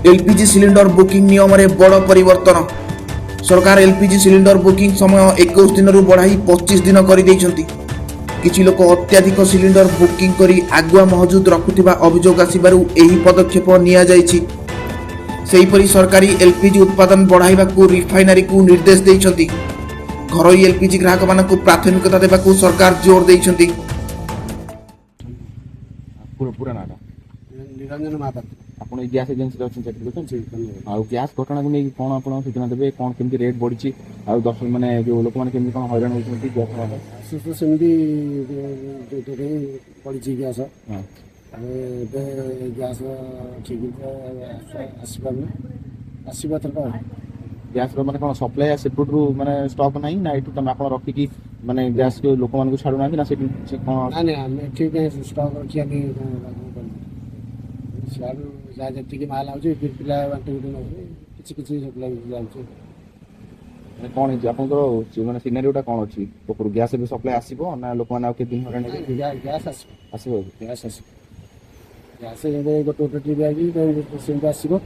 LPG cylinder booking नियम में बड़ परिवर्तन। सरकार एलपीजी सिलिंडर बुकिंग समय 21 दिन बढ़ाई 25 दिन कर किछि लोक अत्याधिक सिलिंडर बुकिंग करी आगुआ महजूद रखुथिबा अभियोग आसिबारु एही पदक्षेप निया जायछि। सेहीपरि सरकारी एलपीजी उत्पादन बढ़ाइबाकू रिफाइनारी को निर्देश दैछन्ति। घरोई एलपीजी ग्राहक मानकू प्राथमिकता देबाकू सरकार जोर दैछन्ति। पूरा नाटा निरंजन माता आपण गैस एजेंसी अच्छे चाकरी करते आ गैस घटना को नहीं कौन आप सूचना देवे कौन केमती रेट बढ़ी आ दस माने जो लोक मैंने केमती कौन हैरान होती गैस सेमती पड़ी गैस गैस ठीक आसपार आसवा तो गैस माने कौन सप्लाई सेपटू माने स्टॉक नहीं ना ये तुम आप रखिकी माने गैस को लोक मान छाड़ू ना से कौन ना ठीक है स्टॉक रखिया जहाँ जी माल आगे पिला बांटी बुटी किसी सप्लाई कौन है आपंकर मैंने सिनेरियोटा कौन अच्छी गैस भी सप्लाई आसो ना लोक मैंने आगे दिन गैस आसो गैस गैस गोटे गोटे टी आसो